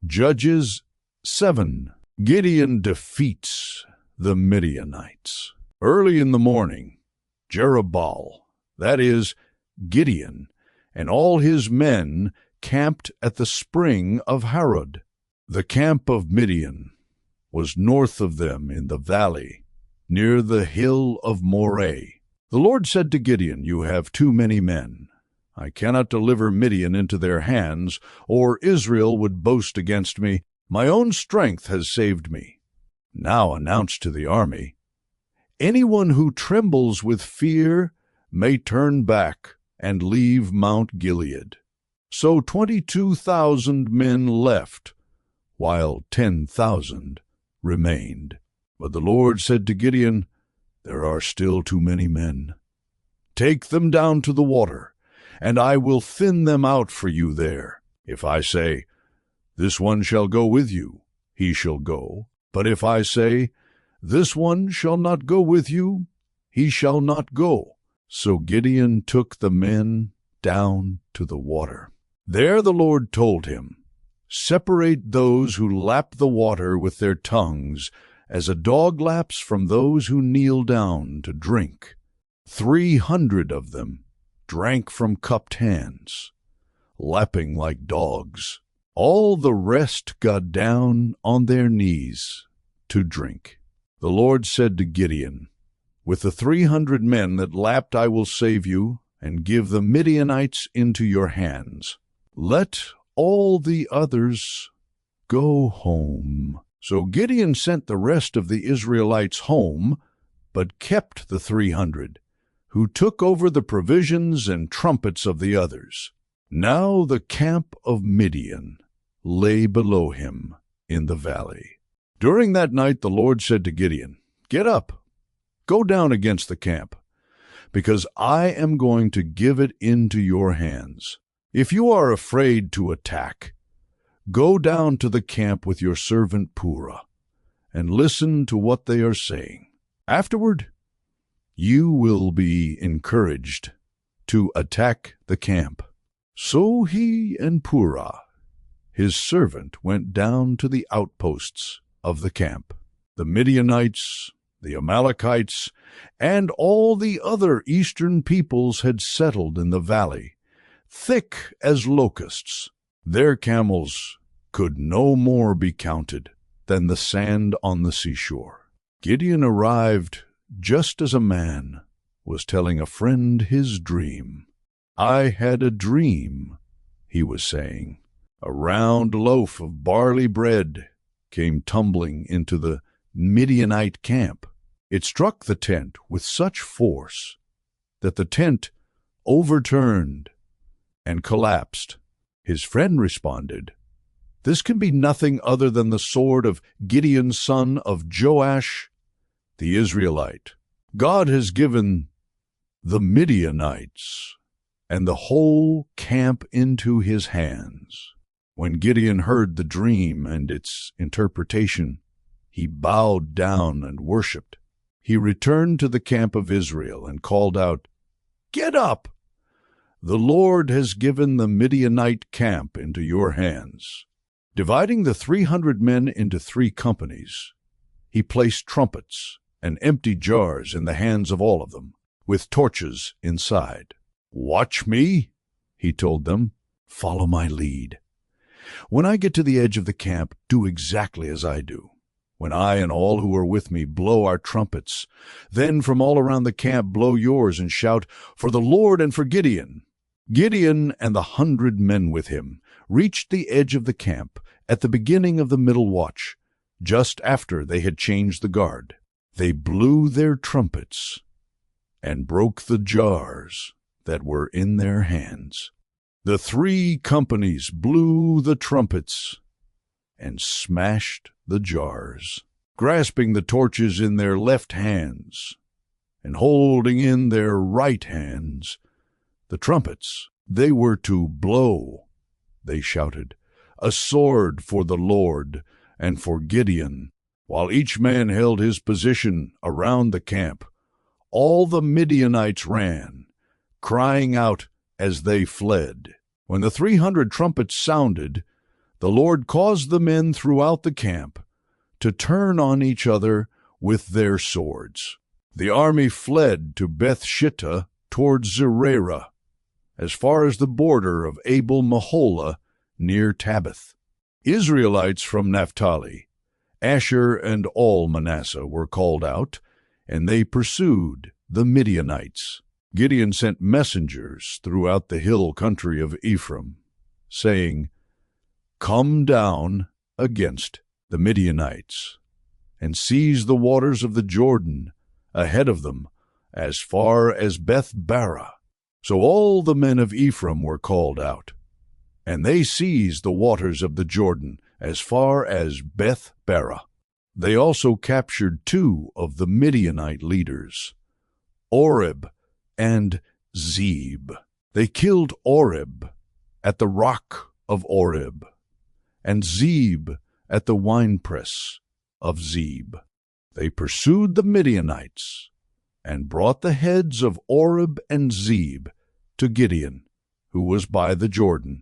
Judges 7. Gideon defeats the Midianites. Early in the morning, Jerubbaal, that is, Gideon, and all his men camped at the spring of Harod. The camp of Midian was north of them in the valley, near the hill of Moreh. The Lord said to Gideon, "You have too many men. I cannot deliver Midian into their hands, or Israel would boast against me. My own strength has saved me." Now announce to the army, "Anyone who trembles with fear may turn back and leave Mount Gilead." So 22,000 men left, while 10,000 remained. But the Lord said to Gideon, "There are still too many men. Take them down to the water, and I will thin them out for you there. If I say, 'This one shall go with you,' he shall go. But if I say, 'This one shall not go with you,' he shall not go." So Gideon took the men down to the water. There the Lord told him, "Separate those who lap the water with their tongues, as a dog laps from those who kneel down to drink." 300 of them drank from cupped hands, lapping like dogs. All the rest got down on their knees to drink. The Lord said to Gideon, "With the 300 men that lapped I will save you, and give the Midianites into your hands. Let all the others go home." So Gideon sent the rest of the Israelites home, but kept the 300, who took over the provisions and trumpets of the others. Now the camp of Midian lay below him in the valley. During that night the Lord said to Gideon, "Get up, go down against the camp, because I am going to give it into your hands. If you are afraid to attack, go down to the camp with your servant Purah, and listen to what they are saying. Afterward, you will be encouraged to attack the camp." So he and Purah, his servant, went down to the outposts of the camp. The Midianites, the Amalekites, and all the other eastern peoples had settled in the valley, thick as locusts. Their camels could no more be counted than the sand on the seashore. Gideon arrived just as a man was telling a friend his dream. "I had a dream," he was saying. "A round loaf of barley bread came tumbling into the Midianite camp. It struck the tent with such force that the tent overturned and collapsed." His friend responded, "This can be nothing other than the sword of Gideon, son of Joash, the Israelite. God has given the Midianites and the whole camp into his hands." When Gideon heard the dream and its interpretation, he bowed down and worshipped. He returned to the camp of Israel and called out, "Get up! The Lord has given the Midianite camp into your hands." Dividing the 300 men into 3 companies, he placed trumpets and empty jars in the hands of all of them, with torches inside. "Watch me," he told them. "Follow my lead. When I get to the edge of the camp, do exactly as I do. When I and all who are with me blow our trumpets, then from all around the camp blow yours and shout, 'For the Lord and for Gideon.'" Gideon and the 100 men with him reached the edge of the camp at the beginning of the middle watch, just after they had changed the guard. They blew their trumpets and broke the jars that were in their hands. The 3 companies blew the trumpets and smashed the jars. Grasping the torches in their left hands and holding in their right hands the trumpets they were to blow, they shouted, "A sword for the Lord and for Gideon." While each man held his position around the camp, all the Midianites ran, crying out as they fled. When the 300 trumpets sounded, the Lord caused the men throughout the camp to turn on each other with their swords. The army fled to Beth-shittah towards Zererah, as far as the border of Abel-Meholah near Tabbath. Israelites from Naphtali, Asher, and all Manasseh were called out, and they pursued the Midianites. Gideon sent messengers throughout the hill country of Ephraim, saying, "Come down against the Midianites, and seize the waters of the Jordan ahead of them as far as Beth-barah." So all the men of Ephraim were called out, and they seized the waters of the Jordan as far as Beth-barah. They also captured 2 of the Midianite leaders, Oreb and Zeb. They killed Oreb at the rock of Oreb, and Zeb at the winepress of Zeb. They pursued the Midianites and brought the heads of Oreb and Zeb to Gideon, who was by the Jordan,